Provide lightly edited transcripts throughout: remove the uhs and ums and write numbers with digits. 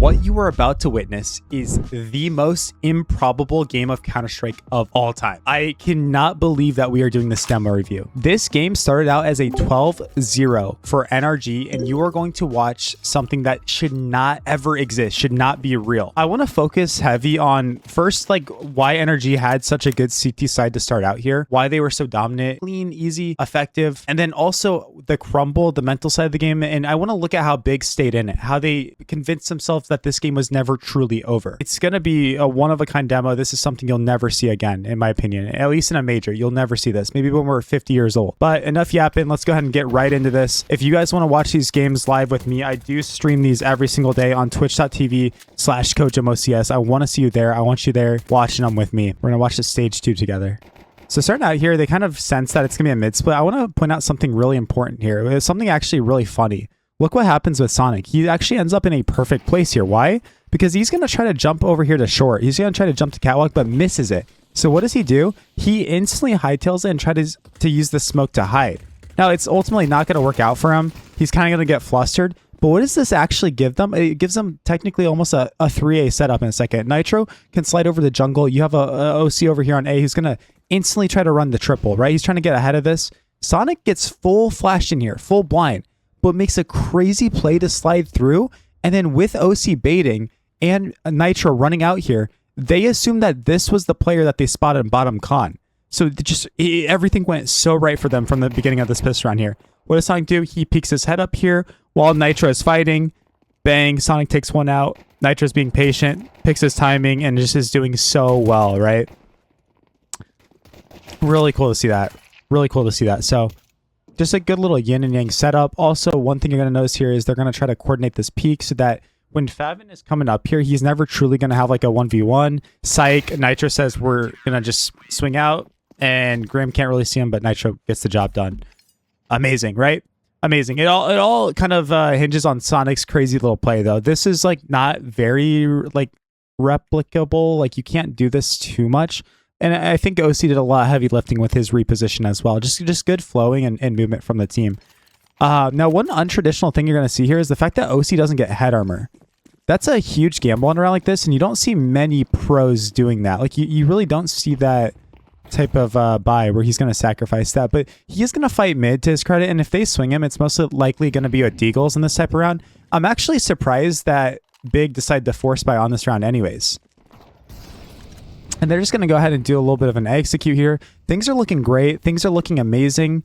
What you are about to witness is the most improbable game of Counter-Strike of all time. I cannot believe that we are doing this demo review. This game started out as a 12-0 for NRG, and you are going to watch something that should not ever exist, should not be real. I want to focus heavy on first, like, why NRG had such a good CT side to start out here, why they were so dominant, clean, easy, effective, and then also the crumble, the mental side of the game. And I want to look at how Big stayed in it, how they convinced themselves that this game was never truly over. It's going to be a one-of-a-kind demo. This is something you'll never see again, in my opinion. At least in a major, you'll never see this. Maybe when we're 50 years old. But enough yapping. Let's go ahead and get right into this. If you guys want to watch these games live with me, I do stream these every single day on twitch.tv/CoJoMoCS. I want to see you there. I want you there watching them with me. We're going to watch the stage 2 together. So starting out here, they kind of sense that it's going to be a mid-split. I want to point out something really important here. It's something actually really funny. Look what happens with Sonic. He actually ends up in a perfect place here. Why? Because he's going to try to jump over here to short. He's going to try to jump to catwalk, but misses it. So what does he do? He instantly hightails it and tries to use the smoke to hide. Now, it's ultimately not going to work out for him. He's kind of going to get flustered. But what does this actually give them? It gives them technically almost a 3A setup in a second. Nitro can slide over the jungle. You have a OC over here on A who's going to instantly try to run the triple, right? He's trying to get ahead of this. Sonic gets full flash in here, full blind, but makes a crazy play to slide through. And then with OC baiting and Nitro running out here, they assume that this was the player that they spotted in bottom con. So everything went so right for them from the beginning of this pistol round here. What does Sonic do? He peeks his head up here while Nitro is fighting. Bang, Sonic takes one out. Nitro's being patient, picks his timing, and just is doing so well, right? Really cool to see that. Really cool to see that. So just a good little yin and yang setup. Also, one thing you're going to notice here is they're going to try to coordinate this peak so that when Favin is coming up here, he's never truly going to have like a 1v1. Psych, Nitro says we're going to just swing out, and Grim can't really see him, but Nitro gets the job done. Amazing, right? Amazing. It all kind of hinges on Sonic's crazy little play, though. This is like not very like replicable. Like you can't do this too much. And I think OC did a lot of heavy lifting with his reposition as well. Just good flowing and movement from the team. Now, one untraditional thing you're going to see here is the fact that OC doesn't get head armor. That's a huge gamble on a round like this, and you don't see many pros doing that. Like, you really don't see that type of buy where he's going to sacrifice that. But he is going to fight mid to his credit, and if they swing him, it's most likely going to be with Deagles in this type of round. I'm actually surprised that Big decided to force buy on this round anyways. And they're just going to go ahead and do a little bit of an execute here. Things are looking great. Things are looking amazing.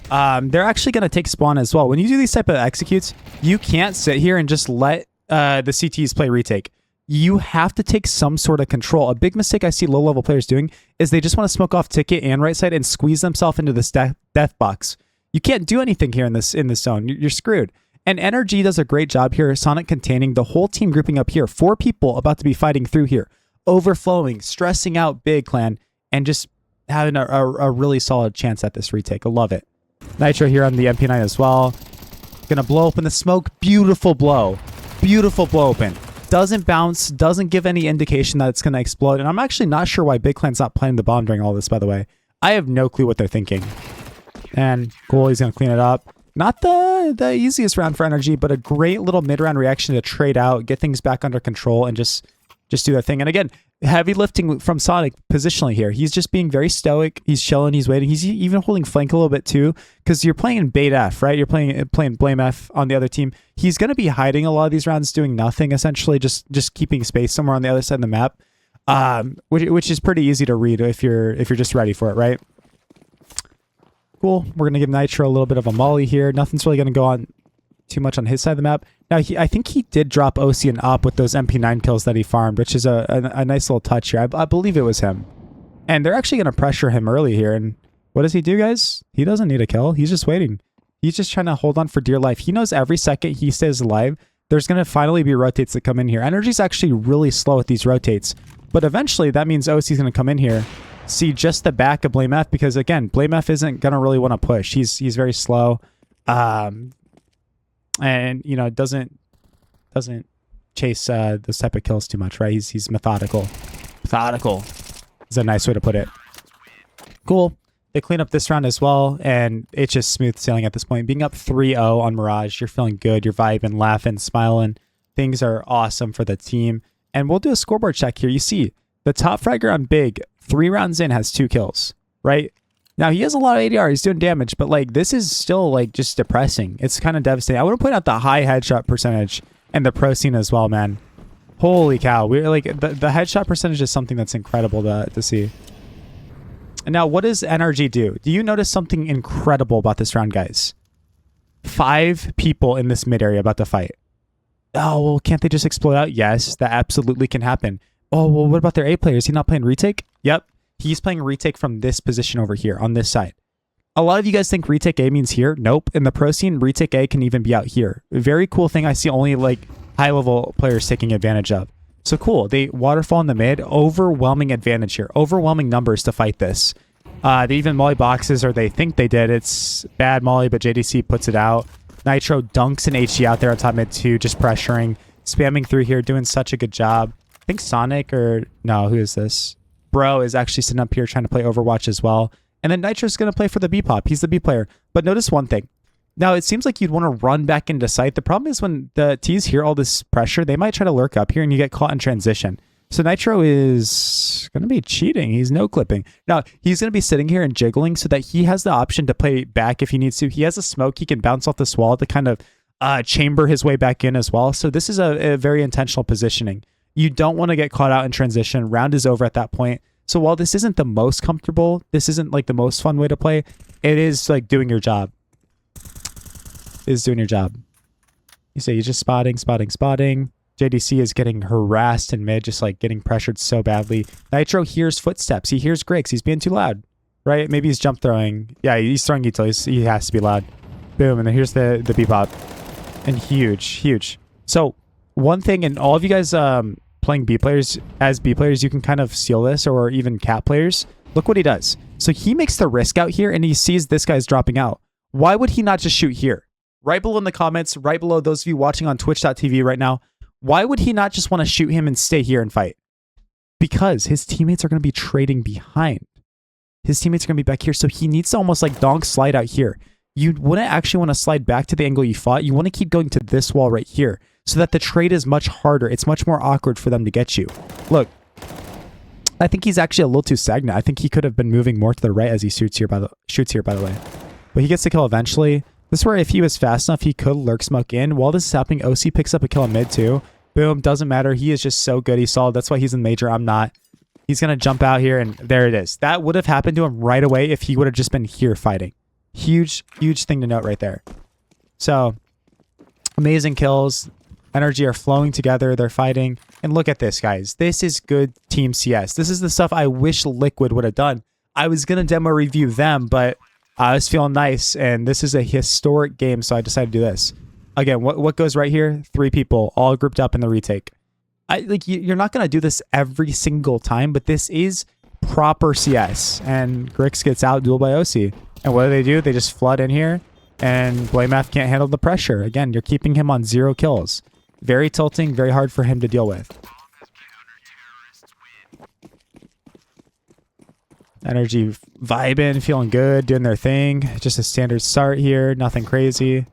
They're actually going to take spawn as well. When you do these type of executes, you can't sit here and just let the CTs play retake. You have to take some sort of control. A big mistake I see low-level players doing is they just want to smoke off ticket and right side and squeeze themselves into this death box. You can't do anything here in this zone. You're screwed. And NRG does a great job here. Sonic containing the whole team grouping up here. 4 people about to be fighting through here. Overflowing, stressing out Big Clan, and just having a really solid chance at this retake. I love it. Nitro here on the MP9 as well. Gonna blow open the smoke. Beautiful blow. Beautiful blow open. Doesn't bounce, doesn't give any indication that it's gonna explode. And I'm actually not sure why Big Clan's not playing the bomb during all this, by the way. I have no clue what they're thinking. And cool, he's gonna clean it up. Not the easiest round for Energy, but a great little mid-round reaction to trade out, get things back under control, and just do that thing. And again, heavy lifting from Sonic positionally here. He's just being very stoic. He's chilling. He's waiting. He's even holding flank a little bit too, because you're playing in bait F, right? You're playing blame F on the other team. He's going to be hiding a lot of these rounds, doing nothing, essentially just keeping space somewhere on the other side of the map, which is pretty easy to read if you're just ready for it, right? Cool. We're going to give Nitro a little bit of a molly here. Nothing's really going to go on too much on his side of the map. Now, I think he did drop OC and up with those MP9 kills that he farmed, which is a nice little touch here. I believe it was him. And they're actually going to pressure him early here. And what does he do, guys? He doesn't need a kill. He's just waiting. He's just trying to hold on for dear life. He knows every second he stays alive, there's going to finally be rotates that come in here. Energy's actually really slow with these rotates. But eventually, that means OC's going to come in here, see just the back of Blame F, because, again, Blame F isn't going to really want to push. He's very slow. And, you know, doesn't chase those type of kills too much, right? He's methodical. Methodical is a nice way to put it. Cool. They clean up this round as well, and it's just smooth sailing at this point. Being up 3-0 on Mirage, you're feeling good. You're vibing, laughing, smiling, Things are awesome for the team. And we'll do a scoreboard check here. You see, the top fragger on Big, 3 rounds in, has 2 kills, right? Now, he has a lot of ADR. He's doing damage, but like this is still like just depressing. It's kind of devastating. I want to point out the high headshot percentage and the pro scene as well, man. Holy cow. We're like the headshot percentage is something that's incredible to see. And now, what does NRG do? Do you notice something incredible about this round, guys? 5 people in this mid area about to fight. Oh, well, can't they just explode out? Yes, that absolutely can happen. Oh, well, what about their A player? Is he not playing retake? Yep. He's playing retake from this position over here on this side. A lot of you guys think retake A means here. Nope. In the pro scene, retake A can even be out here. Very cool thing I see only like high level players taking advantage of. So cool. They waterfall in the mid. Overwhelming advantage here. Overwhelming numbers to fight this. They even molly boxes, or they think they did. It's bad molly, but JDC puts it out. Nitro dunks an HG out there on top mid too, just pressuring, spamming through here, doing such a good job. I think Sonic or no, who is this? Bro is actually sitting up here trying to play Overwatch as well. And then Nitro's going to play for the B pop. He's the B player. But notice one thing. Now, it seems like you'd want to run back into sight. The problem is when the T's hear all this pressure, they might try to lurk up here and you get caught in transition. So Nitro is going to be cheating. He's no clipping. Now, he's going to be sitting here and jiggling so that he has the option to play back if he needs to. He has a smoke. He can bounce off this wall to kind of chamber his way back in as well. So this is a very intentional positioning. You don't want to get caught out in transition. Round is over at that point. So while this isn't the most comfortable, this isn't like the most fun way to play, it is like doing your job. It is doing your job. You say you're just spotting. JDC is getting harassed in mid, just like getting pressured so badly. Nitro hears footsteps. He hears Griggs. He's being too loud, right? Maybe he's jump throwing. Yeah, he's throwing utilities. He has to be loud. Boom. And then here's the B-pop. And huge. So one thing, and all of you guys playing B players, as B players, you can kind of seal this, or even cat players. Look what he does. So he makes the risk out here and he sees this guy's dropping out. Why would he not just shoot here? Right below in the comments, right below those of you watching on twitch.tv right now, why would he not just want to shoot him and stay here and fight? Because his teammates are going to be trading behind. His teammates are going to be back here, so he needs to almost like donk slide out here. You wouldn't actually want to slide back to the angle you fought. You want to keep going to this wall right here so that the trade is much harder. It's much more awkward for them to get you. Look, I think he's actually a little too stagnant. I think he could have been moving more to the right as he shoots here, by the way. But he gets the kill eventually. This is where if he was fast enough, he could lurk smoke in. While this is happening, OC picks up a kill in mid too. Boom, doesn't matter. He is just so good. He's solid. That's why he's in major. I'm not. He's going to jump out here, and there it is. That would have happened to him right away if he would have just been here fighting. Huge thing to note right there. So, amazing kills. Energy are flowing together. They're fighting. And look at this, guys. This is good Team CS. This is the stuff I wish Liquid would have done. I was going to demo review them, but I was feeling nice, and this is a historic game, so I decided to do this. Again, what goes right here? 3 people all grouped up in the retake. You're not going to do this every single time, but this is proper CS. And Grix gets out dueled by OC. And what do? They just flood in here, and Blaymath can't handle the pressure. Again, you're keeping him on 0 kills. Very tilting, very hard for him to deal with. Energy vibing, feeling good, doing their thing. Just a standard start here. Nothing crazy.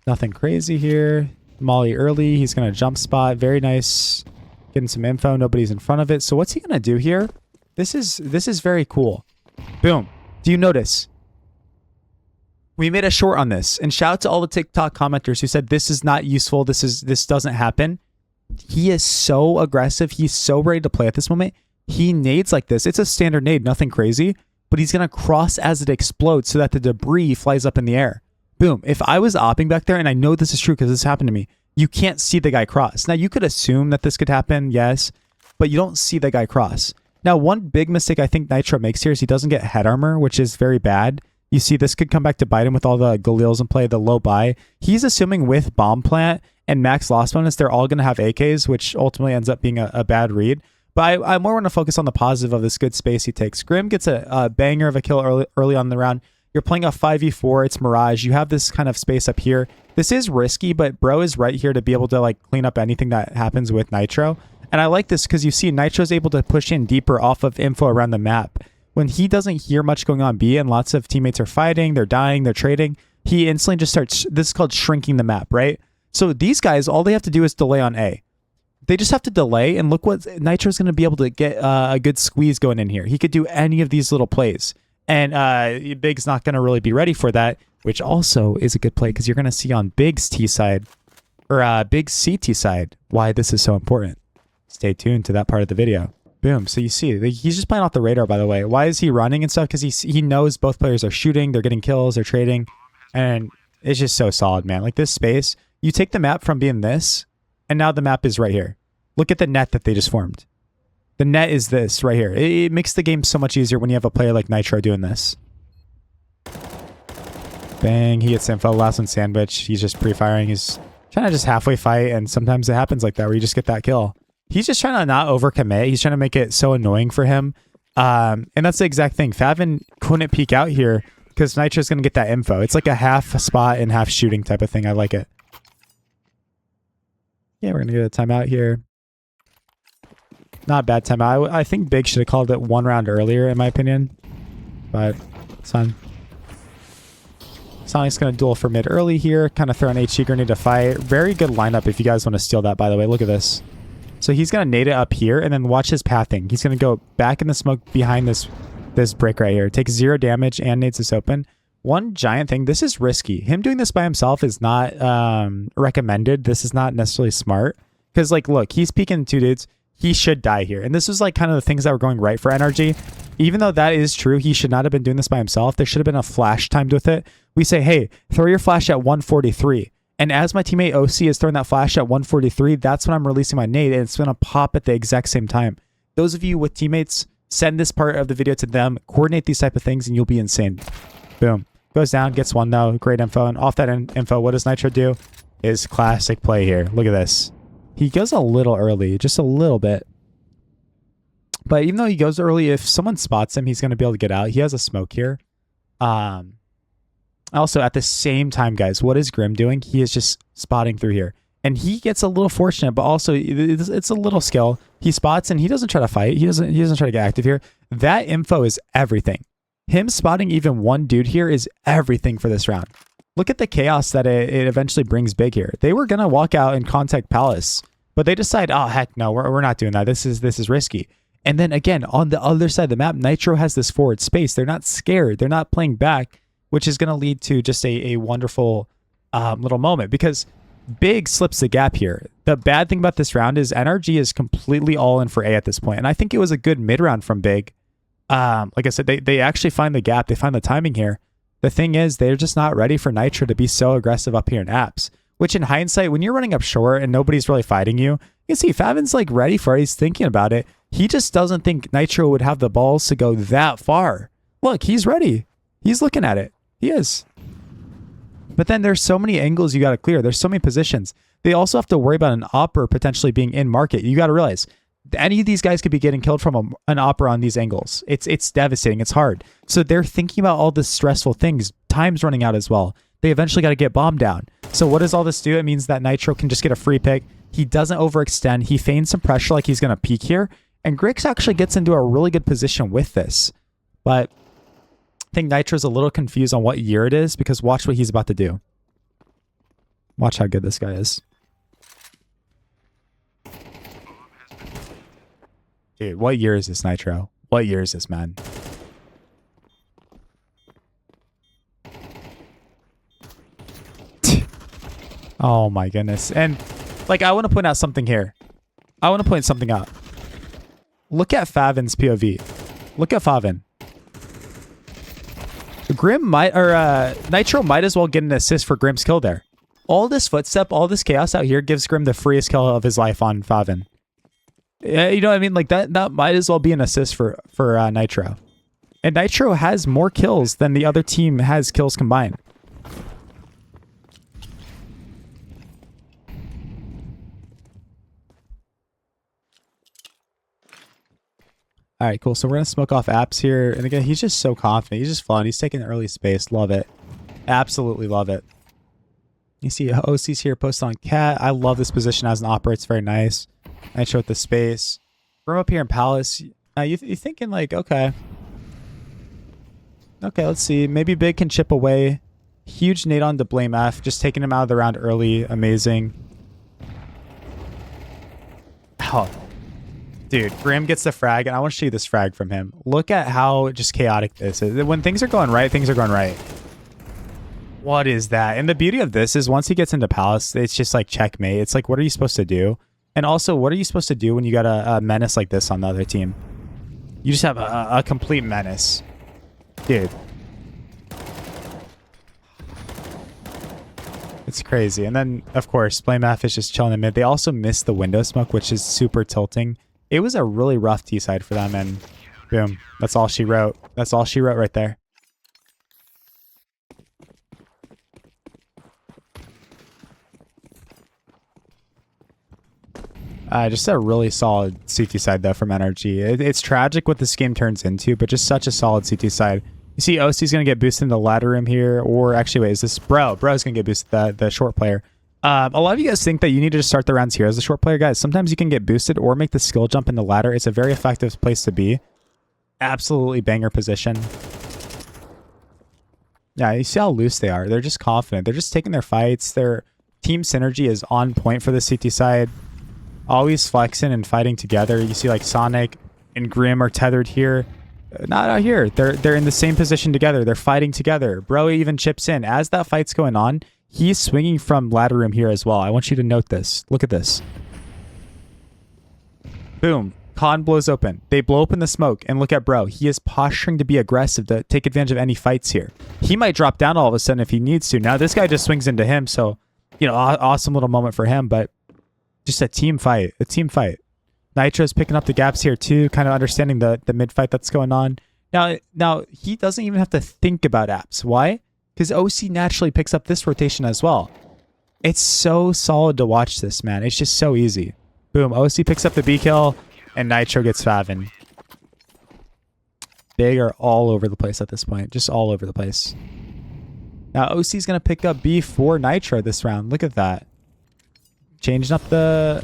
Nothing crazy here. Molly early. He's going to jump spot. Very nice. Getting some info. Nobody's in front of it. So what's he going to do here? This is very cool. Boom. Do you notice? We made a short on this. And shout out to all the TikTok commenters who said this is not useful. This doesn't happen. He is so aggressive. He's so ready to play at this moment. He nades like this. It's a standard nade, nothing crazy, but he's going to cross as it explodes so that the debris flies up in the air. Boom. If I was opping back there, and I know this is true because this happened to me, you can't see the guy cross. Now, you could assume that this could happen, yes, but you don't see the guy cross. Now, one big mistake I think Nitro makes here is he doesn't get head armor, which is very bad. You see, this could come back to bite him with all the Galils in play, the low buy. He's assuming with bomb plant and max loss bonus, they're all going to have AKs, which ultimately ends up being a bad read. But I more want to focus on the positive of this good space he takes. Grim gets a banger of a kill early on in the round. You're playing a 5v4. It's Mirage. You have this kind of space up here. This is risky, but Bro is right here to be able to like clean up anything that happens with Nitro. And I like this because you see Nitro's able to push in deeper off of info around the map. When he doesn't hear much going on B and lots of teammates are fighting, they're dying, they're trading, he instantly just starts, this is called shrinking the map, right? So these guys, all they have to do is delay on A. They just have to delay, and look what Nitro's going to be able to get a good squeeze going in here. He could do any of these little plays, and Big's not going to really be ready for that, which also is a good play because you're going to see on Big's T side, or Big's CT side, why this is so important. Stay tuned to that part of the video. Boom. So you see, he's just playing off the radar, by the way. Why is he running and stuff? Because he knows both players are shooting, they're getting kills, they're trading, and it's just so solid, man. Like this space, you take the map from being this, and now the map is right here. Look at the net that they just formed. The net is this right here. It makes the game so much easier when you have a player like Nitro doing this. Bang, he gets info. Last one sandwich. He's just pre-firing. He's trying to just halfway fight, and sometimes it happens like that where you just get that kill. He's just trying to not overcommit. He's trying to make it so annoying for him. And that's the exact thing. Favin couldn't peek out here because Nitro's going to get that info. It's like a half spot and half shooting type of thing. I like it. Yeah, we're going to get a timeout here. Not a bad timeout. I think Big should have called it one round earlier, in my opinion. But it's fine. Sonic's going to duel for mid early here. Kind of throw an HE grenade to fight. Very good lineup if you guys want to steal that, by the way. Look at this. So he's going to nade it up here and then watch his pathing. He's going to go back in the smoke behind this brick right here. Takes 0 damage and nades this open. One giant thing. This is risky. Him doing this by himself is not recommended. This is not necessarily smart. Because, like, look, he's peeking 2 dudes. He should die here. And this was, like, kind of the things that were going right for NRG. Even though that is true, he should not have been doing this by himself. There should have been a flash timed with it. We say, hey, throw your flash at 143. And as my teammate OC is throwing that flash at 143, that's when I'm releasing my nade, and it's going to pop at the exact same time. Those of you with teammates, send this part of the video to them, coordinate these type of things, and you'll be insane. Boom. Goes down, gets one though. Great info. And off that info, what does Nitro do? Is classic play here. Look at this. He goes a little early, just a little bit. But even though he goes early, if someone spots him, he's going to be able to get out. He has a smoke here. Also, at the same time, guys, what is Grim doing? He is just spotting through here. And he gets a little fortunate, but also it's a little skill. He spots and he doesn't try to fight. He doesn't try to get active here. That info is everything. Him spotting even one dude here is everything for this round. Look at the chaos that it eventually brings Big here. They were going to walk out and contact Palace, but they decide, oh, heck no, we're not doing that. This is risky. And then again, on the other side of the map, Nitro has this forward space. They're not scared. They're not playing back, which is going to lead to just a wonderful little moment because Big slips the gap here. The bad thing about this round is NRG is completely all in for A at this point. And I think it was a good mid-round from Big. Like I said, they actually find the gap. They find the timing here. The thing is, they're just not ready for Nitro to be so aggressive up here in apps, which in hindsight, when you're running up short and nobody's really fighting you, you can see Favin's like ready for it. He's thinking about it. He just doesn't think Nitro would have the balls to go that far. Look, he's ready. He's looking at it. He is. But then there's so many angles you got to clear. There's so many positions. They also have to worry about an opera potentially being in market. You got to realize any of these guys could be getting killed from an opera on these angles. It's devastating. It's hard. So they're thinking about all the stressful things. Time's running out as well. They eventually got to get bombed down. So what does all this do? It means that Nitro can just get a free pick. He doesn't overextend. He feigns some pressure like he's going to peek here. And Grix actually gets into a really good position with this. But I think Nitro's a little confused on what year it is because watch what he's about to do. Watch how good this guy is. Dude, what year is this, Nitro? What year is this, man? Oh my goodness. And like, I want to point out something here. I want to point something out. Look at Favin's POV. Look at Favin. Grim might, or Nitro might as well get an assist for Grim's kill there. All this footstep, all this chaos out here gives Grim the freest kill of his life on Favin. You know what I mean? Like that might as well be an assist for Nitro. And Nitro has more kills than the other team has kills combined. All right, cool. So we're going to smoke off apps here. And again, he's just so confident. He's just fun. He's taking early space. Love it. Absolutely love it. You see OC's here posted on Cat. I love this position as an operator. It's very nice. Nitro with the space. From up here in Palace, you're thinking like, okay. Okay, let's see. Maybe Big can chip away. Huge nade on to blame F. Just taking him out of the round early. Amazing. Oh, dude, Grim gets the frag, and I want to show you this frag from him. Look at how just chaotic this is. When things are going right, things are going right. What is that? And the beauty of this is once he gets into Palace, it's just like checkmate. It's like, what are you supposed to do? And also, what are you supposed to do when you got a menace like this on the other team? You just have a complete menace. Dude. It's crazy. And then, of course, Blame F is just chilling in mid. They also missed the window smoke, which is super tilting. It was a really rough T side for them, and boom. That's all she wrote. That's all she wrote right there. Just a really solid CT side, though, from Energy. It's tragic what this game turns into, but just such a solid CT side. You see OC's going to get boosted in the ladder room here, or actually, wait, is this Bro? Bro's going to get boosted, the short player. A lot of you guys think that you need to just start the rounds here as a short player. Guys, sometimes you can get boosted or make the skill jump in the ladder. It's a very effective place to be. Absolutely banger position. Yeah, you see how loose they are. They're just confident. They're just taking their fights. Their team synergy is on point for the CT side. Always flexing and fighting together. You see like Sonic and Grim are tethered here. Not out here. They're in the same position together. They're fighting together. Bro even chips in. As that fight's going on, he's swinging from ladder room here as well. I want you to note this. Look at this. Boom. Con blows open. They blow open the smoke, and look at Bro. He is posturing to be aggressive to take advantage of any fights here. He might drop down all of a sudden if he needs to. Now this guy just swings into him, so, you know, awesome little moment for him, but just a team fight. A team fight. Nitro's picking up the gaps here too, kind of understanding the mid fight that's going on. Now he doesn't even have to think about apps. Why? Because OC naturally picks up this rotation as well. It's so solid to watch this, man. It's just so easy. Boom. OC picks up the B kill, and Nitro gets Favin. Big are all over the place at this point. Just all over the place. Now OC's going to pick up B for Nitro this round. Look at that. Changing up the...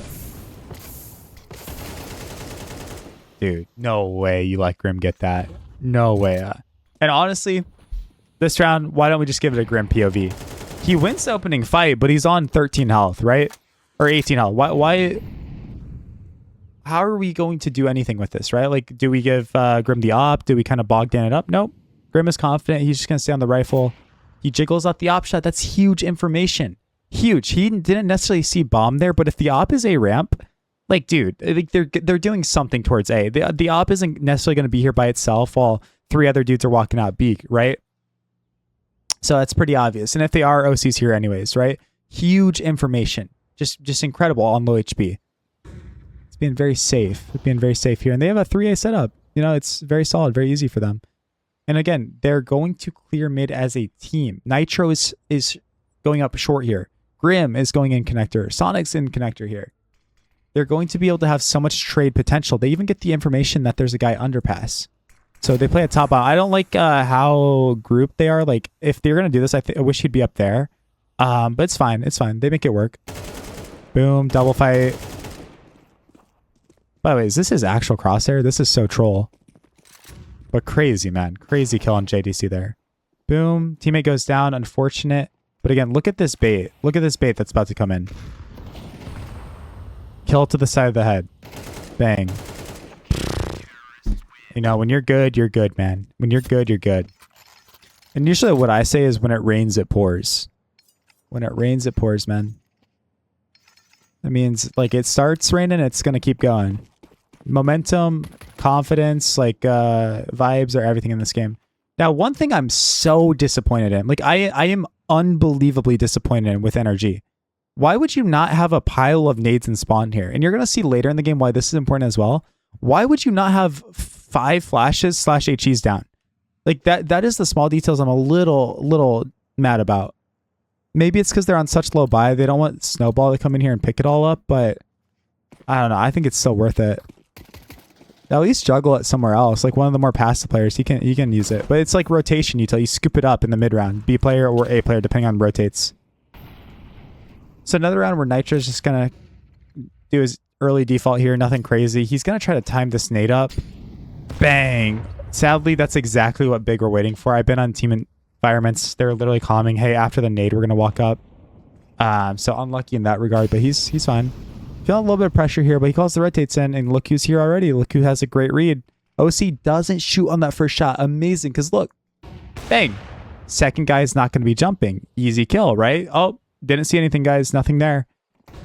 Dude, no way you let Grim get that. No way. And honestly, this round, why don't we just give it a Grim POV? He wins the opening fight, but he's on 13 health, right? Or 18 health. Why? How are we going to do anything with this, right? Like, do we give Grim the op? Do we kind of bog down it up? Nope. Grim is confident. He's just going to stay on the rifle. He jiggles out the op shot. That's huge information. Huge. He didn't necessarily see bomb there, but if the op is a ramp... Like, dude, like they're doing something towards A. The op isn't necessarily going to be here by itself while 3 other dudes are walking out B, right? So that's pretty obvious. And if they are, OC's here anyways, right? Huge information. Just incredible on low HP. It's being very safe. It's being very safe here. And they have a 3A setup. You know, it's very solid, very easy for them. And again, they're going to clear mid as a team. Nitro is going up short here. Grim is going in connector. Sonic's in connector here. They're going to be able to have so much trade potential. They even get the information that there's a guy underpass. So they play a top out. I don't like how grouped they are. Like, if they're going to do this, I wish he'd be up there. But it's fine. It's fine. They make it work. Boom. Double fight. By the way, is this his actual crosshair? This is so troll. But crazy, man. Crazy kill on JDC there. Boom. Teammate goes down. Unfortunate. But again, look at this bait. Look at this bait that's about to come in. Kill to the side of the head. Bang. You know, when you're good, man. When you're good, you're good. And usually what I say is when it rains, it pours. When it rains, it pours, man. That means, like, it starts raining, it's going to keep going. Momentum, confidence, like, vibes are everything in this game. Now, one thing I'm so disappointed in, like, I am unbelievably disappointed in with NRG. Why would you not have a pile of nades and spawn here? And you're going to see later in the game why this is important as well. Why would you not have 5 flashes / HEs down? Like, that is the small details I'm a little mad about. Maybe it's because they're on such low buy. They don't want Snowball to come in here and pick it all up, but I don't know. I think it's still worth it. At least juggle it somewhere else. Like one of the more passive players, he can use it. But it's like rotation util. You scoop it up in the mid round. B player or A player, depending on rotates. So another round where Nitro's just going to do his early default here. Nothing crazy. He's going to try to time this nade up. Bang. Sadly, that's exactly what Big were waiting for. I've been on team Firemen's, they're literally calming. Hey, after the nade, we're going to walk up. So unlucky in that regard, but he's fine. Feeling a little bit of pressure here, but he calls the rotates in, and look who's here already. Look who has a great read. OC doesn't shoot on that first shot. Amazing, because look, bang. Second guy is not going to be jumping. Easy kill, right? Oh, didn't see anything, guys. Nothing there.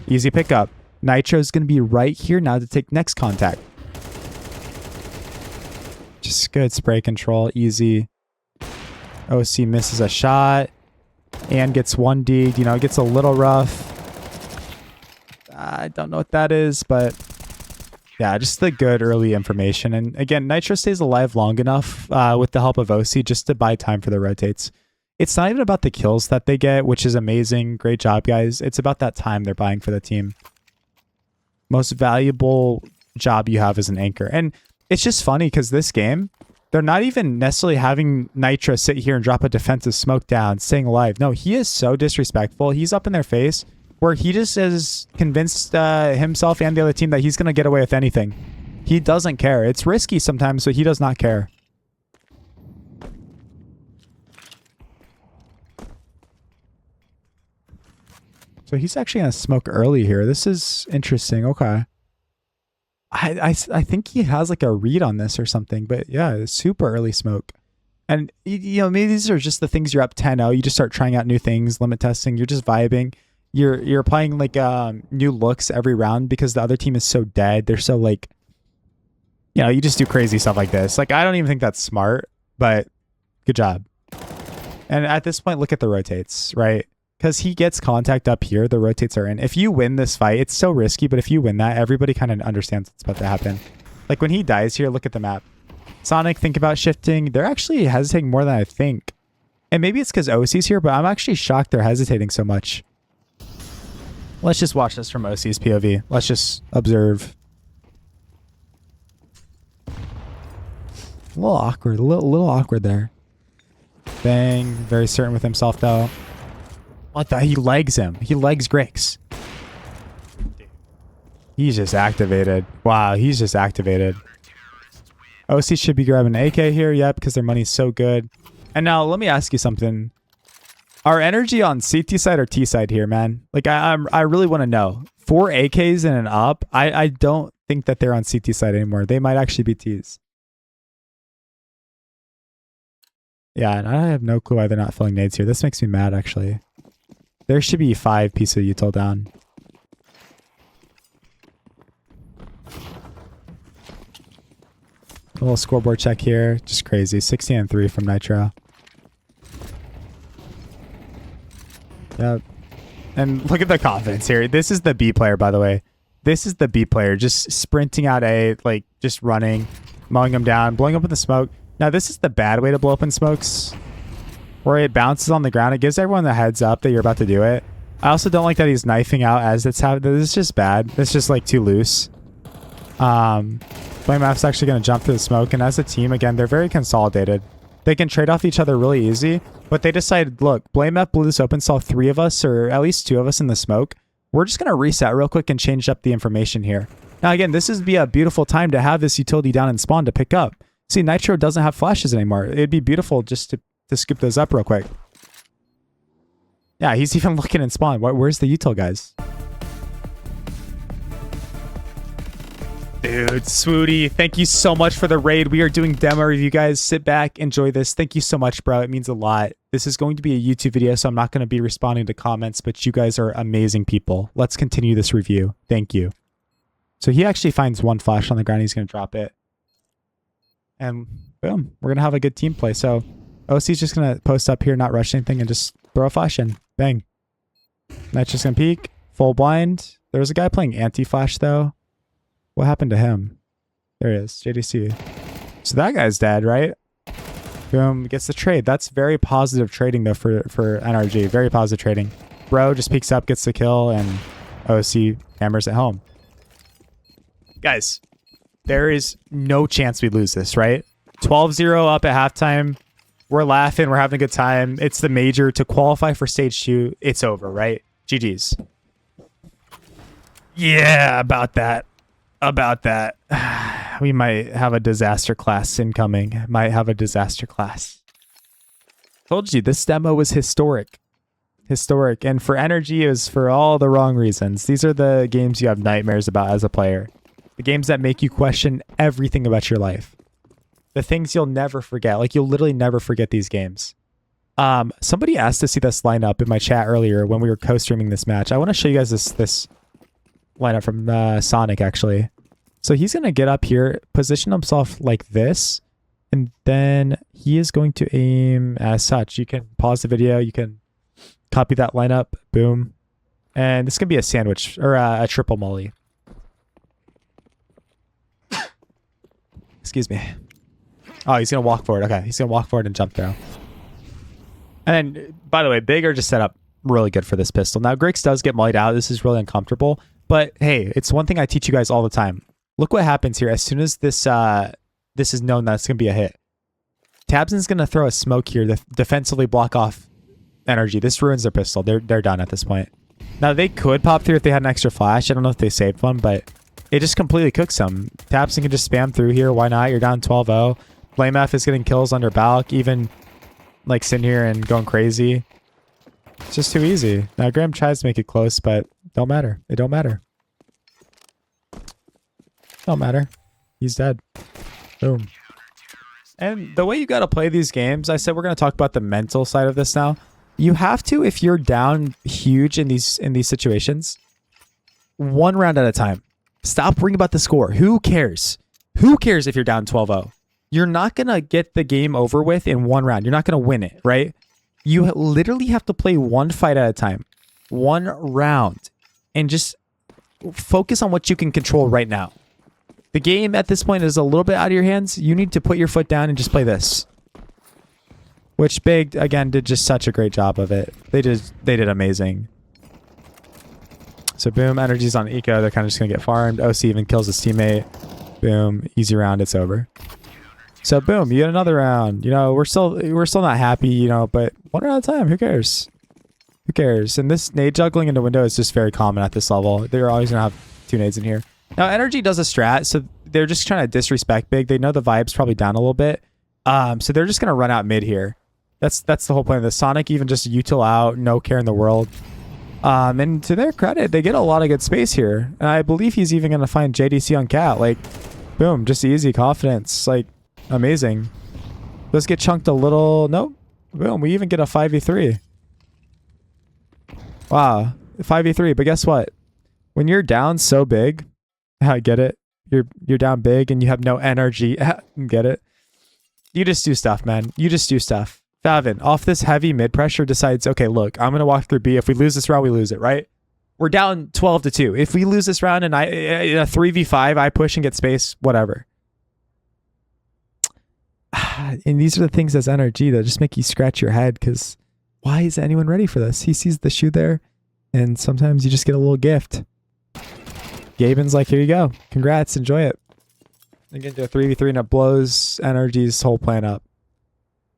Easy pickup. Nitro is going to be right here now to take next contact. Just good spray control. Easy. OC misses a shot and gets 1D'd. You know, it gets a little rough. I don't know what that is, but yeah, just the good early information. And again, Nitro stays alive long enough with the help of OC just to buy time for the rotates. It's not even about the kills that they get, which is amazing. Great job, guys. It's about that time they're buying for the team. Most valuable job you have as an anchor. And it's just funny because this game, they're not even necessarily having Nitro sit here and drop a defensive smoke down, staying alive. No, he is so disrespectful. He's up in their face where he just has convinced himself and the other team that he's going to get away with anything. He doesn't care. It's risky sometimes, but he does not care. So he's actually going to smoke early here. This is interesting. Okay. I think he has like a read on this or something, but yeah, super early smoke. And, you know, maybe these are just the things you're up 10-0. You just start trying out new things, limit testing. You're just vibing. You're applying like new looks every round because the other team is so dead. They're so like, you know, you just do crazy stuff like this. Like, I don't even think that's smart, but good job. And at this point, look at the rotates, right? Because he gets contact up here, the rotates are in. If you win this fight, it's so risky, but if you win that, everybody kind of understands what's about to happen. Like when he dies here, look at the map. Sonic, think about shifting. They're actually hesitating more than I think. And maybe it's because OC's here, but I'm actually shocked they're hesitating so much. Let's just watch this from OC's POV. Let's just observe. A little awkward, a little awkward there. Bang, very certain with himself though. What the? He legs him. He legs Grix. He's just activated. Wow, he's just activated. OC should be grabbing an AK here, yeah, because their money's so good. And now let me ask you something. Our energy on CT side or T side here, man? Like I really want to know. 4 AKs and an up. I don't think that they're on CT side anymore. They might actually be Ts. Yeah, and I have no clue why they're not filling nades here. This makes me mad, actually. There should be 5 pieces of util down. A little scoreboard check here. Just crazy. 16-3 from Nitro. Yep. And look at the confidence here. This is the B player, by the way. This is the B player. Just sprinting out A, like just running, mowing them down, blowing up with the smoke. Now, this is the bad way to blow up in smokes, where it bounces on the ground. It gives everyone the heads up that you're about to do it. I also don't like that he's knifing out as it's happening. This is just bad. It's just like too loose. Flame F's actually going to jump through the smoke. And as a team, again, they're very consolidated. They can trade off each other really easy. But they decided, look, Blame F blew this open, saw 3 of us, or at least 2 of us in the smoke. We're just going to reset real quick and change up the information here. Now, again, this would be a beautiful time to have this utility down in spawn to pick up. See, Nitro doesn't have flashes anymore. It'd be beautiful just to scoop those up real quick. Yeah, he's even looking in spawn. Where's the util, guys? Dude, Swooty, thank you so much for the raid. We are doing demo review, guys. Sit back, enjoy this. Thank you so much, bro. It means a lot. This is going to be a YouTube video, so I'm not going to be responding to comments, but you guys are amazing people. Let's continue this review. Thank you. So he actually finds 1 flash on the ground. He's going to drop it. And boom, we're going to have a good team play. So OC's just going to post up here, not rush anything, and just throw a flash in. Bang. That's just going to peek. Full blind. There was a guy playing anti-flash, though. What happened to him? There he is. JDC. So that guy's dead, right? Boom. Gets the trade. That's very positive trading, though, for NRG. Very positive trading. Bro just peeks up, gets the kill, and OC hammers it home. Guys, there is no chance we lose this, right? 12-0 up at halftime. We're laughing. We're having a good time. It's the major. To qualify for stage 2, it's over, right? GG's. Yeah, about that. About that. We might have a disaster class incoming. Might have a disaster class. Told you, this demo was historic. Historic. And for energy, it was for all the wrong reasons. These are the games you have nightmares about as a player. The games that make you question everything about your life. The things you'll never forget. Like, you'll literally never forget these games. Somebody asked to see this lineup in my chat earlier when we were co-streaming this match. I want to show you guys this lineup from Sonic, actually. So he's going to get up here, position himself like this, and then he is going to aim as such. You can pause the video. You can copy that lineup. Boom. And this can be a sandwich or a triple molly. Excuse me. Oh, he's going to walk forward. Okay, he's going to walk forward and jump throw. And then, by the way, Big are just set up really good for this pistol. Now, Grix does get mollied out. This is really uncomfortable. But, hey, it's one thing I teach you guys all the time. Look what happens here. As soon as this is known that it's going to be a hit. Tabson's going to throw a smoke here to defensively block off energy. This ruins their pistol. They're done at this point. Now, they could pop through if they had an extra flash. I don't know if they saved one, but it just completely cooks them. Tabson can just spam through here. Why not? You're down 12-0. Blame F is getting kills under Balk. Even, like, sitting here and going crazy. It's just too easy. Now, Graham tries to make it close, but don't matter. It don't matter. Don't matter. He's dead. Boom. And the way you got to play these games, I said we're going to talk about the mental side of this now. You have to, if you're down huge in these situations, one round at a time. Stop worrying about the score. Who cares? Who cares if you're down 12-0? You're not going to get the game over with in one round. You're not going to win it, right? You literally have to play one fight at a time. One round. And just focus on what you can control right now. The game at this point is a little bit out of your hands. You need to put your foot down and just play this. Which Big, again, did just such a great job of it. They did amazing. So boom, energy's on Eco. They're kind of just going to get farmed. OC even kills his teammate. Boom, easy round, it's over. So boom, you get another round. You know, we're still not happy, you know, but one round at a time, who cares? Who cares? And this nade juggling in the window is just very common at this level. They're always going to have 2 nades in here. Now, Energy does a strat, so they're just trying to disrespect Big. They know the vibe's probably down a little bit. So they're just going to run out mid here. That's the whole point of this. Sonic even just util out, no care in the world. And to their credit, they get a lot of good space here. And I believe he's even going to find JDC on Cat. Like, boom, just easy confidence. Like, amazing. Let's get chunked a little. Nope. Boom, we even get a 5v3. Wow, 5v3. But guess what? When you're down so big, I get it. You're down big and you have no energy. Get it? You just do stuff, man. You just do stuff. Favin, off this heavy mid pressure, decides, okay, look, I'm going to walk through B. If we lose this round, we lose it, right? We're down 12-2. If we lose this round and in a 3v5, I push and get space, whatever. And these are the things as energy that just make you scratch your head, because why is anyone ready for this? He sees the shoe there, and sometimes you just get a little gift. Gaben's like, here you go. Congrats. Enjoy it. They get into a 3v3 and it blows Energy's whole plan up.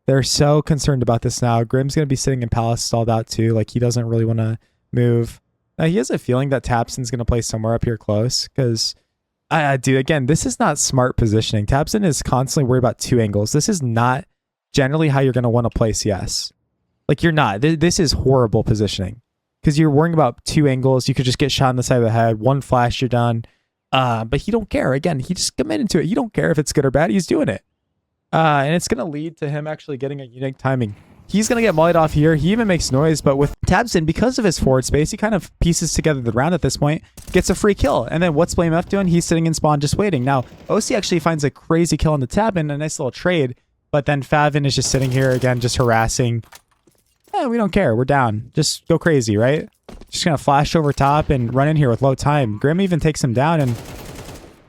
They're so concerned about this now. Grim's going to be sitting in Palace stalled out too. Like, he doesn't really want to move. Now, he has a feeling that Tabson's going to play somewhere up here close, because, dude, again, this is not smart positioning. Tabson is constantly worried about 2 angles. This is not generally how you're going to want to play CS. Like, you're not. This is horrible positioning, because you're worrying about 2 angles. You could just get shot in the side of the head. 1 flash, you're done. But he don't care. Again, he just committed to it. You don't care if it's good or bad. He's doing it. And it's going to lead to him actually getting a unique timing. He's going to get mollied off here. He even makes noise, but with Tabson, because of his forward space, he kind of pieces together the round at this point, gets a free kill. And then what's Blame F doing? He's sitting in spawn just waiting. Now, OC actually finds a crazy kill on the Tabin, a nice little trade, but then Favin is just sitting here again, just harassing. We don't care. We're down. Just go crazy, right? Just going to flash over top and run in here with low time. Grim even takes him down, and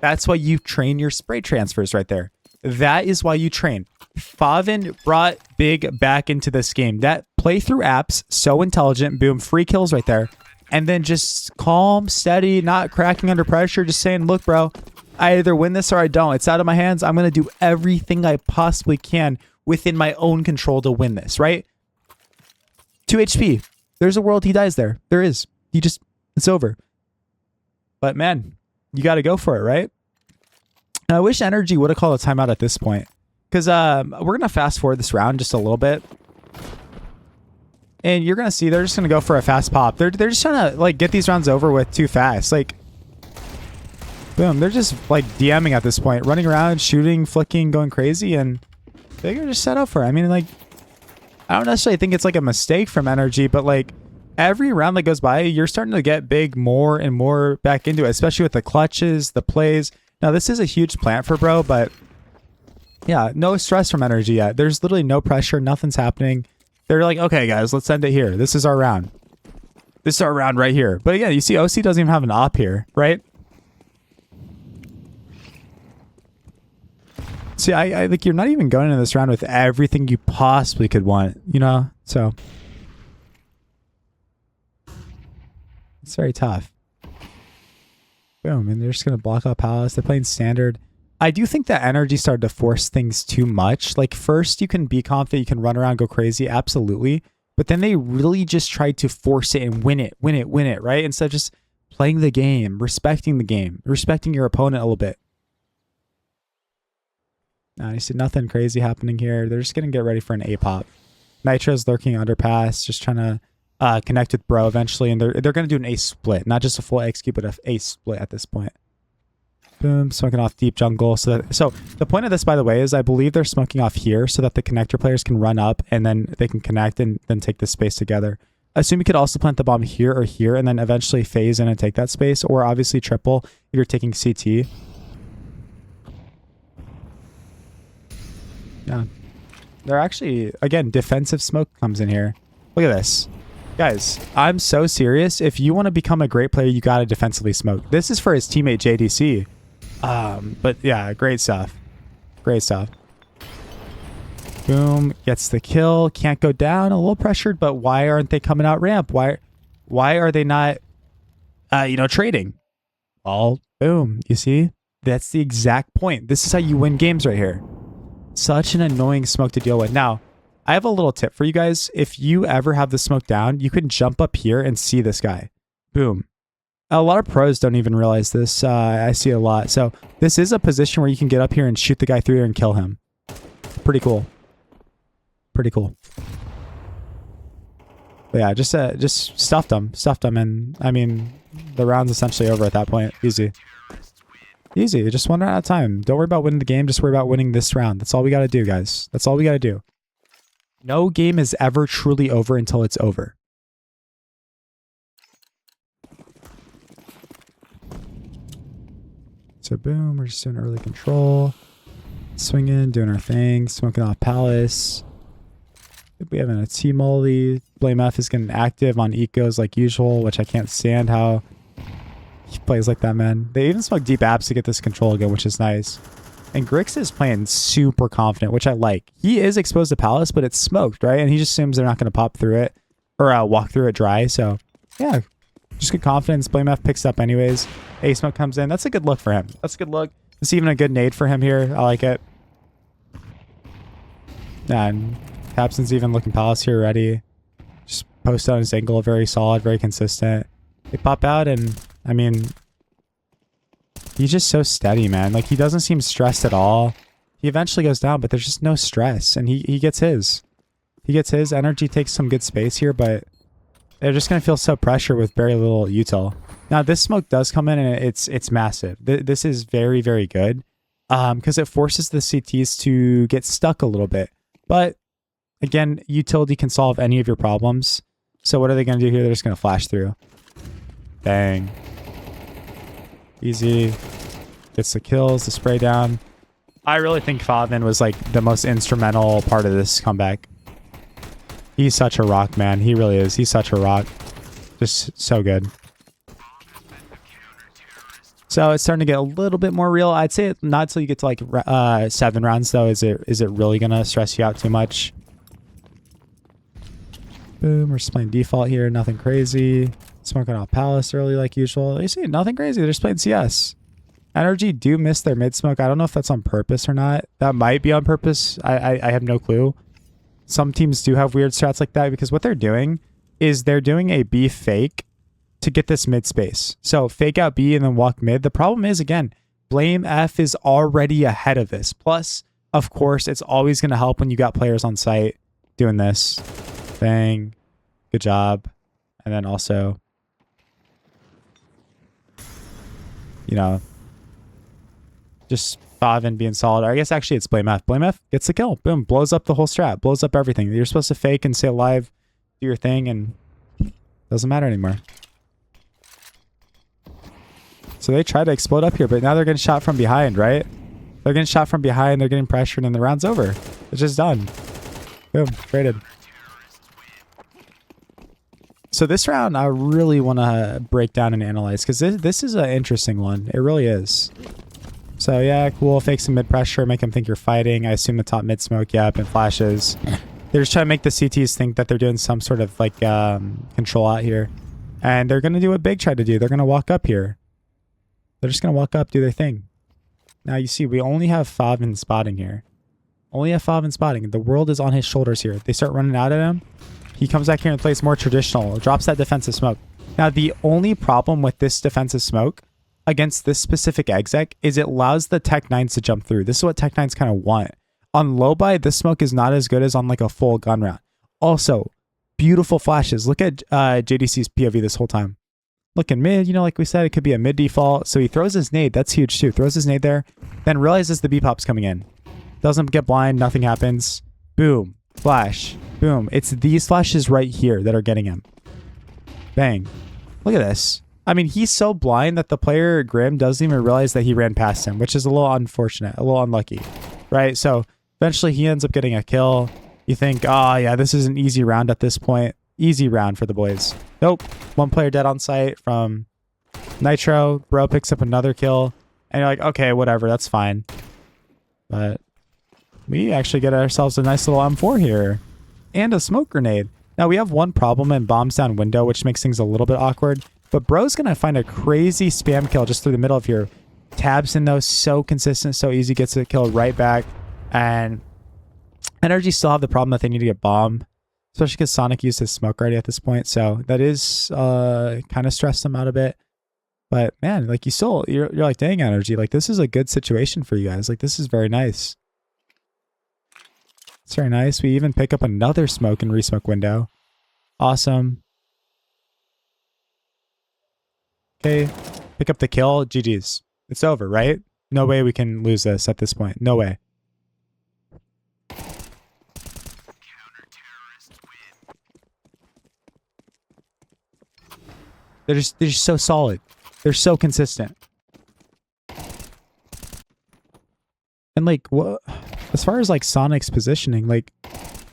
that's why you train your spray transfers right there. That is why you train. Favin brought Big back into this game. That playthrough apps, so intelligent. Boom, free kills right there. And then just calm, steady, not cracking under pressure, just saying, look, bro, I either win this or I don't. It's out of my hands. I'm going to do everything I possibly can within my own control to win this, right? 2 HP. There's a world he dies there. There is. It's over. But man, you got to go for it, right? I wish Energy would have called a timeout at this point, because we're going to fast forward this round just a little bit. And you're going to see they're just going to go for a fast pop. They're just trying to like get these rounds over with too fast. Like, boom. They're just like DMing at this point, running around, shooting, flicking, going crazy. And they're just set up for it. I mean, like, I don't necessarily think it's like a mistake from Energy, but like every round that goes by, you're starting to get big more and more back into it, especially with the clutches, the plays. Now, this is a huge plant for Bro, but yeah, no stress from Energy yet. There's literally no pressure. Nothing's happening. They're like, okay, guys, let's end it here. This is our round. This is our round right here. But yeah, you see OC doesn't even have an op here, right? See, I think you're not even going into this round with everything you possibly could want, you know? So it's very tough. Boom, and they're just going to block out Palace. They're playing standard. I do think that Energy started to force things too much. Like, first, you can be confident, you can run around, go crazy, absolutely. But then they really just tried to force it and win it, right? Instead of just playing the game, respecting your opponent a little bit. Now, you see nothing crazy happening here. They're just going to get ready for an A-pop. Nitro's lurking underpass, just trying to connect with Bro eventually. And they're going to do an A split, not just a full execute, but an A split at this point. Boom, smoking off deep jungle. So the point of this, by the way, is I believe they're smoking off here so that the connector players can run up and then they can connect and then take the space together. I assume you could also plant the bomb here or here and then eventually phase in and take that space, or obviously triple if you're taking CT. Yeah. They're actually, again, defensive smoke comes in here. Look at this. Guys, I'm so serious. If you want to become a great player, you got to defensively smoke. This is for his teammate JDC. But yeah, great stuff. Great stuff. Boom, gets the kill. Can't go down. A little pressured, but why aren't they coming out ramp? Why are they not, trading? Well, boom. You see? That's the exact point. This is how you win games right here. Such an annoying smoke to deal with. Now, I have a little tip for you guys. If you ever have the smoke down, you can jump up here and see this guy. Boom. A lot of pros don't even realize this. I see a lot. So this is a position where you can get up here and shoot the guy through there and kill him. Pretty cool. Pretty cool. But yeah, just stuffed him. And I mean, the round's essentially over at that point. Easy. Easy. Just 1 round at a time. Don't worry about winning the game. Just worry about winning this round. That's all we got to do, guys. That's all we got to do. No game is ever truly over until it's over. So boom, we're just doing early control. Swinging, doing our thing. Smoking off Palace. We have a T-Molly. Blame F is getting active on ecos like usual, which I can't stand how he plays like that, man. They even smoke deep apps to get this control again, which is nice. And Grix is playing super confident, which I like. He is exposed to Palace, but it's smoked, right? And he just assumes they're not going to pop through it or walk through it dry. So, yeah, just good confidence. Blame F picks up anyways. A smoke comes in. That's a good look for him. That's a good look. It's even a good nade for him here. I like it. And Capson's even looking Palace here ready. Just post on his angle. Very solid, very consistent. They pop out and, I mean, he's just so steady, man. Like, he doesn't seem stressed at all. He eventually goes down, but there's just no stress. And he gets his. He gets his. Energy takes some good space here, but they're just going to feel so pressure with very little util. Now, this smoke does come in, and it's massive. This is very, very good because it forces the CTs to get stuck a little bit. But, again, utility can solve any of your problems. So what are they going to do here? They're just going to flash through. Bang. Easy. Gets the kills, the spray down. I really think Favin was like the most instrumental part of this comeback. He's such a rock, man. He really is. He's such a rock. Just so good. So it's starting to get a little bit more real. I'd say not until you get to like 7 rounds though. Is it really gonna stress you out too much? Boom. We're just playing default here. Nothing crazy. Smoking off Palace early like usual. You see, nothing crazy. They're just playing CS. Energy do miss their mid smoke. I don't know if that's on purpose or not. That might be on purpose. I have no clue. Some teams do have weird strats like that because what they're doing is they're doing a B fake to get this mid space. So fake out B and then walk mid. The problem is, again, Blame F is already ahead of this. Plus, of course, it's always going to help when you got players on site doing this. Bang. Good job. And then also, you know, just Favin being solid. Or I guess actually it's Blame F. Blame F gets the kill. Boom. Blows up the whole strat. Blows up everything. You're supposed to fake and stay alive, do your thing, and doesn't matter anymore. So they try to explode up here, but now they're getting shot from behind, right? They're getting shot from behind. They're getting pressured, and the round's over. It's just done. Boom. Traded. So this round, I really want to break down and analyze because this is an interesting one. It really is. So yeah, cool. Fake some mid pressure, make them think you're fighting. I assume the top mid smoke, yep, and flashes. They're just trying to make the CTs think that they're doing some sort of like control out here. And they're going to do what Big tried to do. They're going to walk up here. They're just going to walk up, do their thing. Now you see, we only have Favin spotting here. Only have Favin spotting. The world is on his shoulders here. They start running out at him. He comes back here and plays more traditional. Drops that defensive smoke. Now the only problem with this defensive smoke against this specific exec is it allows the Tech 9s to jump through. This is what Tech 9s kind of want. On low buy, this smoke is not as good as on like a full gun round. Also, beautiful flashes. Look at JDC's POV this whole time. Looking mid, you know, like we said, it could be a mid default. So he throws his nade. That's huge too. Throws his nade there. Then realizes the B-pop's coming in. Doesn't get blind. Nothing happens. Boom. Flash. Boom. It's these flashes right here that are getting him. Bang. Look at this. I mean, he's so blind that the player, Grim, doesn't even realize that he ran past him, which is a little unfortunate, a little unlucky, right? So eventually he ends up getting a kill. You think, oh yeah, this is an easy round at this point. Easy round for the boys. Nope. One player dead on site from Nitro. Bro picks up another kill. And you're like, okay, whatever, that's fine. But we actually get ourselves a nice little M4 here. And a smoke grenade. Now we have one problem in bombs down window, which makes things a little bit awkward. But bro's going to find a crazy spam kill just through the middle of here. Tabs in though, so consistent, so easy, gets the kill right back. And Energy still have the problem that they need to get bombed. Especially because Sonic used his smoke already at this point. So that is kind of stressed them out a bit. But man, like you're like, dang, Energy. Like this is a good situation for you guys. Like this is very nice. It's very nice. We even pick up another smoke and resmoke window. Awesome. Okay. Pick up the kill. GG's. It's over, right? No way we can lose this at this point. No way. They're just so solid. They're so consistent. And like, what? As far as like Sonic's positioning, like,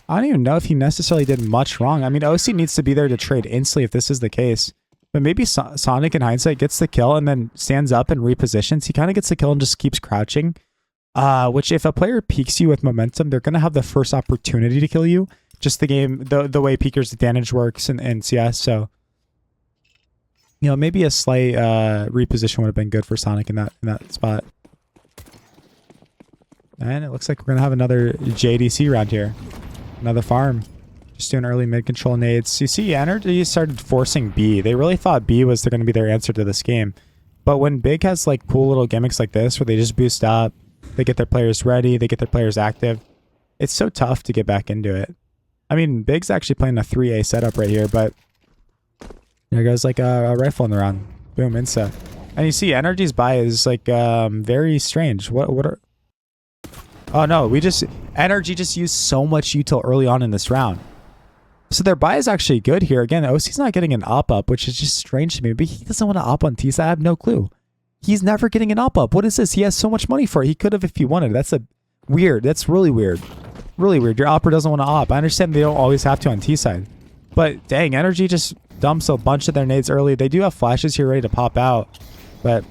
I don't even know if he necessarily did much wrong. I mean, OC needs to be there to trade instantly if this is the case. But maybe Sonic in hindsight gets the kill and then stands up and repositions. He kind of gets the kill and just keeps crouching. Which if a player peeks you with momentum, they're going to have the first opportunity to kill you. Just the game, the way Peeker's advantage works in CS. So, you know, maybe a slight reposition would have been good for Sonic in that spot. And it looks like we're going to have another JDC round here. Another farm. Just doing early mid-control nades. You see, Energy started forcing B. They really thought B was going to be their answer to this game. But when Big has like cool little gimmicks like this, where they just boost up, they get their players ready, they get their players active, it's so tough to get back into it. I mean, Big's actually playing a 3A setup right here, but there goes like a rifle in the round. Boom, insta. And you see, Energy's buy is like very strange. What are... Oh no, Energy just used so much util early on in this round. So their buy is actually good here. Again, OC's not getting an op-up, which is just strange to me. But he doesn't want to op on T-side. I have no clue. He's never getting an op-up. What is this? He has so much money for it. He could have if he wanted. That's really weird. Really weird. Your opper doesn't want to op. I understand they don't always have to on T-side. But dang, Energy just dumps a bunch of their nades early. They do have flashes here ready to pop out. But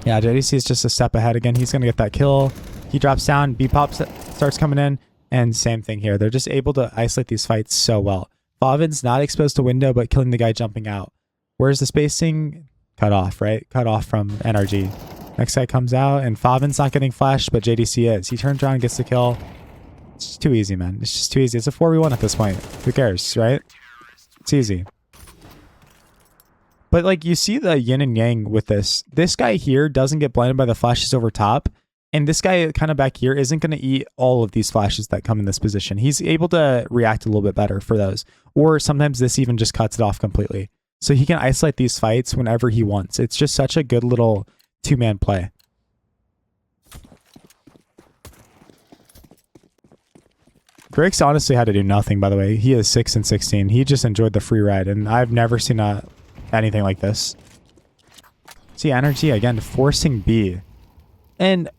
yeah, JDC is just a step ahead again. He's going to get that kill. He drops down. B-pop starts coming in. And same thing here. They're just able to isolate these fights so well. Favin's not exposed to window, but killing the guy jumping out. Where's the spacing? Cut off, right? Cut off from NRG. Next guy comes out, and Favin's not getting flashed, but JDC is. He turns around and gets the kill. It's just too easy, man. It's just too easy. It's a 4v1 at this point. Who cares, right? It's easy. But, like, you see the yin and yang with this. This guy here doesn't get blinded by the flashes over top, And this guy kind of back here isn't going to eat all of these flashes that come in this position. He's able to react a little bit better for those. Or sometimes this even just cuts it off completely. So he can isolate these fights whenever he wants. It's just such a good little two-man play. Griggs honestly had to do nothing, by the way. He is 6 and 16. He just enjoyed the free ride, and I've never seen anything like this. See, Energy, again, forcing B. And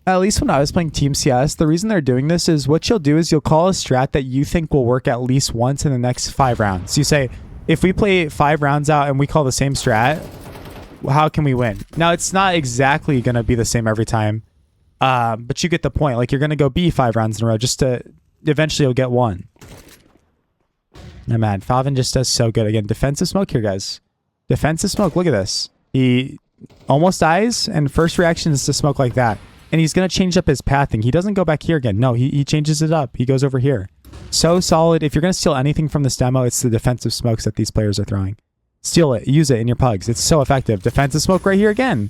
at least when I was playing Team CS, the reason they're doing this is what you'll do is you'll call a strat that you think will work at least once in the next 5 rounds. You say, if we play 5 rounds out and we call the same strat, how can we win? Now, it's not exactly going to be the same every time, but you get the point. Like, you're going to go B 5 rounds in a row just to eventually you'll get one. Oh, man, Favin just does so good. Again, defensive smoke here, guys. Defensive smoke. Look at this. He almost dies, and first reaction is to smoke like that. And he's going to change up his pathing. He doesn't go back here again. No, he changes it up. He goes over here. So solid. If you're going to steal anything from this demo, it's the defensive smokes that these players are throwing. Steal it. Use it in your pugs. It's so effective. Defensive smoke right here again.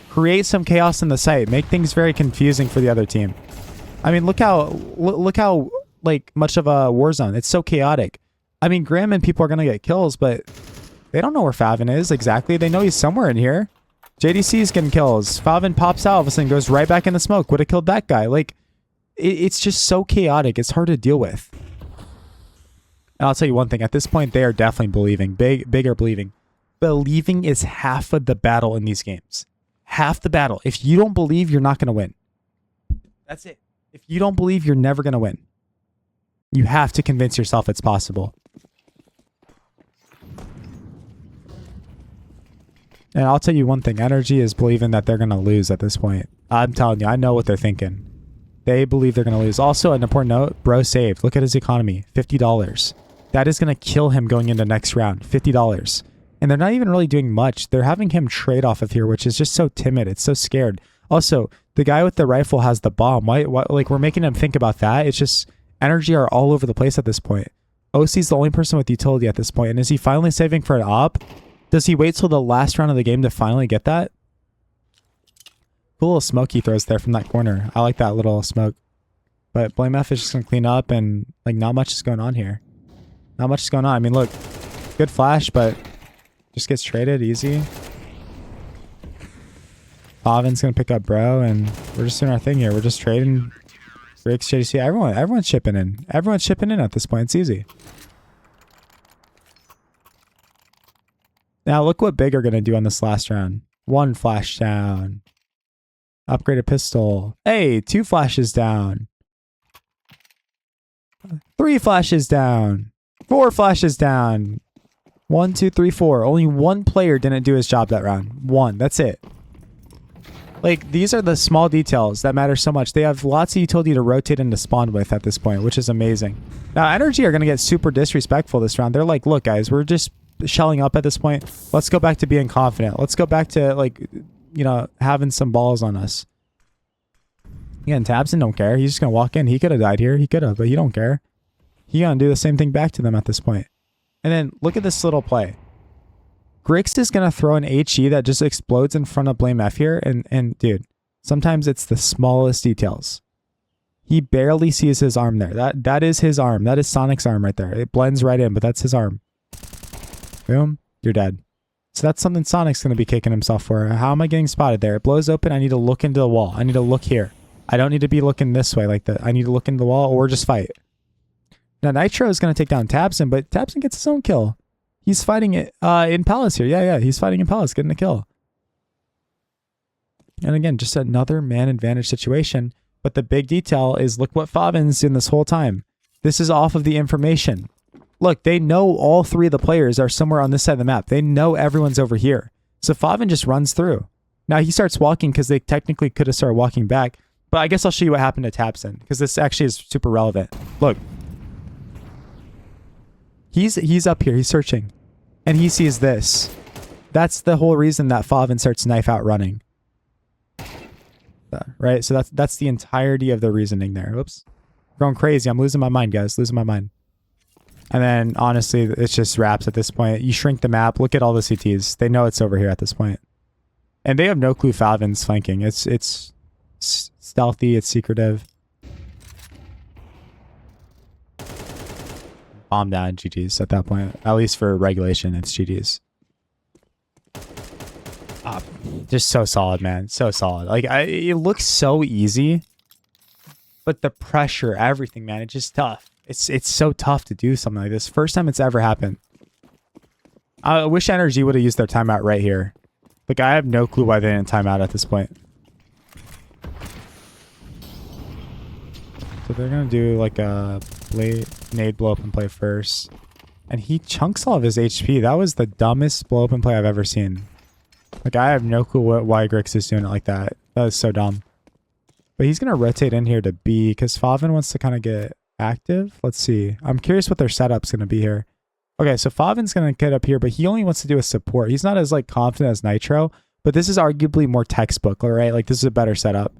Create some chaos in the site. Make things very confusing for the other team. I mean, look how like much of a war zone. It's so chaotic. I mean, Graham and people are going to get kills, but they don't know where Favin is exactly. They know he's somewhere in here. JDC is getting kills. Favin pops out, all of a sudden goes right back in the smoke. Would have killed that guy. Like, it's just so chaotic. It's hard to deal with. And I'll tell you one thing. At this point, they are definitely believing. Big are believing. Believing is half of the battle in these games. Half the battle. If you don't believe, you're not going to win. That's it. If you don't believe, you're never going to win. You have to convince yourself it's possible. And I'll tell you one thing. Energy is believing that they're going to lose at this point. I'm telling you, I know what they're thinking. They believe they're going to lose. Also, an important note, bro saved. Look at his economy. $50. That is going to kill him going into next round. $50. And they're not even really doing much. They're having him trade off of here, which is just so timid. It's so scared. Also, the guy with the rifle has the bomb. Why, like, we're making him think about that. It's just Energy are all over the place at this point. OC's the only person with utility at this point. And is he finally saving for an op? Does he wait till the last round of the game to finally get that? Cool little smoke he throws there from that corner. I like that little smoke. But Blame F is just going to clean up, and like not much is going on here. Not much is going on. I mean, look, good flash, but just gets traded easy. Favin's going to pick up bro, and we're just doing our thing here. We're just trading. Griggs, JDC, everyone's chipping in. Everyone's chipping in at this point. It's easy. Now, look what Big are going to do on this last round. 1 flash down. Upgraded pistol. Hey, 2 flashes down. 3 flashes down. 4 flashes down. 1, 2, 3, 4. Only 1 player didn't do his job that round. 1. That's it. Like, these are the small details that matter so much. They have lots of utility to rotate and to spawn with at this point, which is amazing. Now, Energy are going to get super disrespectful this round. They're like, look, guys, we're just shelling up at this point. Let's go back to being confident. Let's go back to, like, you know, having some balls on us. Again, Tabson don't care. He's just going to walk in. He could have died here. He could have, but he don't care. He going to do the same thing back to them at this point. And then look at this little play. Griggs is going to throw an HE that just explodes in front of Blame F here. And dude, sometimes it's the smallest details. He barely sees his arm there. That is his arm. That is Sonic's arm right there. It blends right in, but that's his arm. Boom, you're dead. So that's something Sonic's going to be kicking himself for. How am I getting spotted there? It blows open. I need to look into the wall. I need to look here. I don't need to be looking this way like that. I need to look into the wall or just fight. Now, Nitro is going to take down Tabson, but Tabson gets his own kill. He's fighting it in Palace here. Yeah, he's fighting in Palace, getting a kill. And again, just another man advantage situation. But the big detail is look what Favin's doing this whole time. This is off of the information. Look, they know all 3 of the players are somewhere on this side of the map. They know everyone's over here. So Favin just runs through. Now he starts walking because they technically could have started walking back. But I guess I'll show you what happened to Tabson because this actually is super relevant. Look. He's up here. He's searching. And he sees this. That's the whole reason that Favin starts knife out running. Right? So that's the entirety of the reasoning there. Oops. Going crazy. I'm losing my mind, guys. Losing my mind. And then, honestly, it's just wraps at this point. You shrink the map. Look at all the CTs. They know it's over here at this point. And they have no clue Favin's flanking. It's stealthy, it's secretive. Bomb down, GG's at that point. At least for regulation, it's GG's. Just so solid, man. So solid. Like, it looks so easy, but the pressure, everything, man, it's just tough. It's so tough to do something like this. First time it's ever happened. I wish Energy would have used their timeout right here. Like, I have no clue why they didn't time out at this point. So they're going to do like a nade blow up and play first. And he chunks all of his HP. That was the dumbest blow up and play I've ever seen. Like, I have no clue why Grix is doing it like that. That is so dumb. But he's going to rotate in here to B because Favin wants to kind of get active. Let's see. I'm curious what their setup's going to be here. Okay, so Favin's going to get up here, but he only wants to do a support. He's not as, like, confident as Nitro, but this is arguably more textbook, all right? Like, this is a better setup.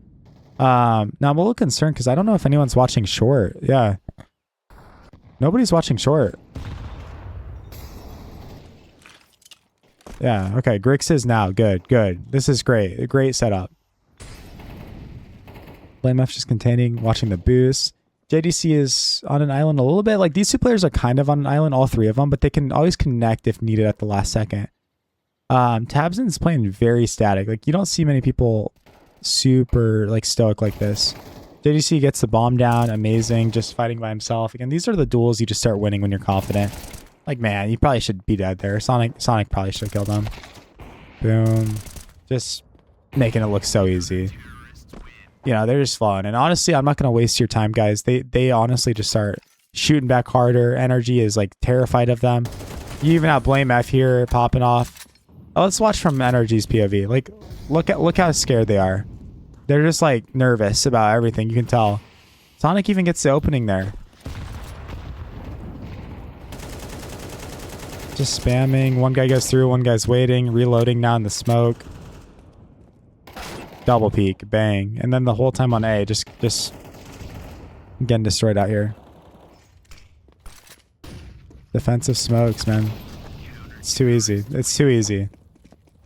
Now, I'm a little concerned because I don't know if anyone's watching short. Yeah. Nobody's watching short. Yeah, okay. Grix is now. Good, good. This is great. A great setup. BlameF just containing, watching the boost. JDC is on an island a little bit. Like, these two players are kind of on an island, all three of them, but they can always connect if needed at the last second. Tabson's playing very static. Like, you don't see many people super, like, stoic like this. JDC gets the bomb down. Amazing. Just fighting by himself. Again, these are the duels you just start winning when you're confident. Like, man, you probably should be dead there. Sonic probably should have killed him. Boom. Just making it look so easy. You know, they're just flowing. And honestly, I'm not going to waste your time, guys. They honestly just start shooting back harder. Energy is, like, terrified of them. You even have Blame F here popping off. Oh, let's watch from Energy's POV. Like, look how scared they are. They're just, like, nervous about everything. You can tell. Sonic even gets the opening there. Just spamming. One guy goes through. One guy's waiting. Reloading now in the smoke. Double peek. Bang. And then the whole time on A. Just getting destroyed out here. Defensive smokes, man. It's too easy. It's too easy.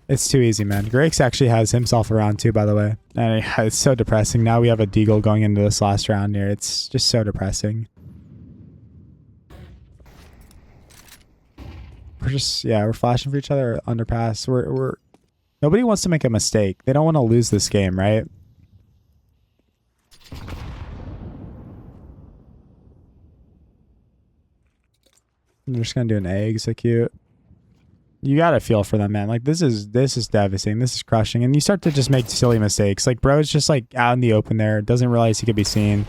It's too easy, man. Grix actually has himself around too, by the way. And it's so depressing. Now we have a Deagle going into this last round here. It's just so depressing. We're just, yeah, we're flashing for each other. Underpass. Nobody wants to make a mistake. They don't want to lose this game, right? I'm just gonna do an A. Execute. You gotta feel for them, man. Like, this is devastating. This is crushing. And you start to just make silly mistakes. Like, bro's just, like, out in the open there. Doesn't realize he could be seen.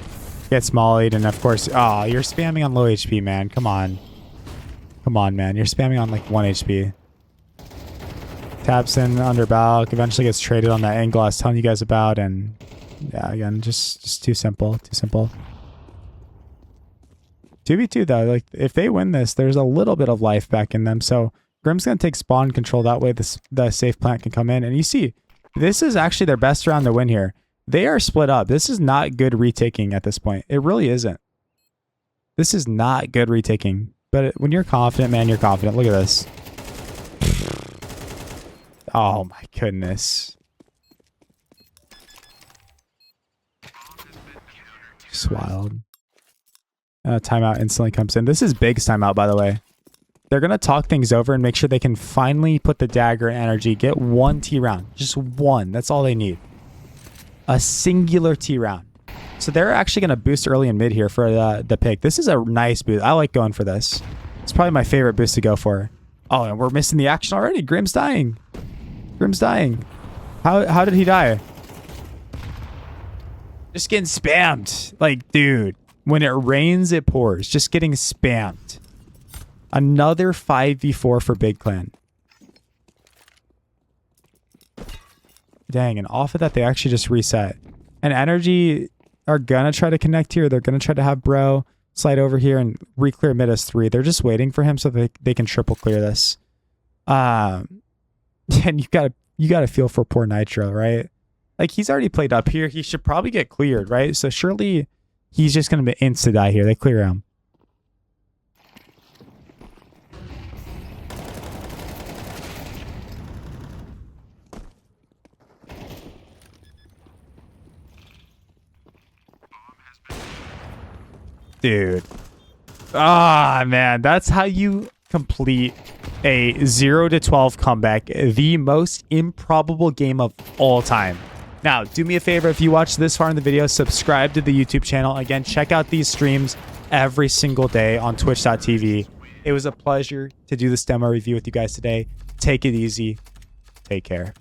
Gets mollied. And, of course, oh, you're spamming on low HP, man. Come on. Come on, man. You're spamming on, like, 1 HP. Tabson under Balk. Eventually gets traded on that angle I was telling you guys about. And, yeah, again, just too simple. Too simple. 2v2, though. Like, if they win this, there's a little bit of life back in them. So Grim's going to take spawn control. That way the safe plant can come in. And you see, this is actually their best round to win here. They are split up. This is not good retaking at this point. It really isn't. This is not good retaking. But when you're confident, man, you're confident. Look at this. Oh, my goodness. Just wild. Timeout instantly comes in. This is Big's timeout, by the way. They're going to talk things over and make sure they can finally put the dagger in Energy. Get one T round. Just one. That's all they need. A singular T round. So they're actually going to boost early and mid here for the pick. This is a nice boost. I like going for this. It's probably my favorite boost to go for. Oh, and we're missing the action already. Grim's dying. Grim's dying. How did he die? Just getting spammed. Like, dude. When it rains, it pours. Just getting spammed. Another 5v4 for Big Clan. Dang, and off of that, they actually just reset. And Energy are going to try to connect here. They're going to try to have Bro slide over here and re-clear mid as 3. They're just waiting for him so they can triple clear this. And you gotta feel for poor Nitro, right? Like, he's already played up here. He should probably get cleared, right? So surely he's just going to be insta-die here. They clear him. Dude. Ah, man. That's how you complete a 0-12 comeback. The most improbable game of all time. Now, do me a favor. If you watched this far in the video, subscribe to the YouTube channel. Again, check out these streams every single day on twitch.tv. It was a pleasure to do this demo review with you guys today. Take it easy. Take care.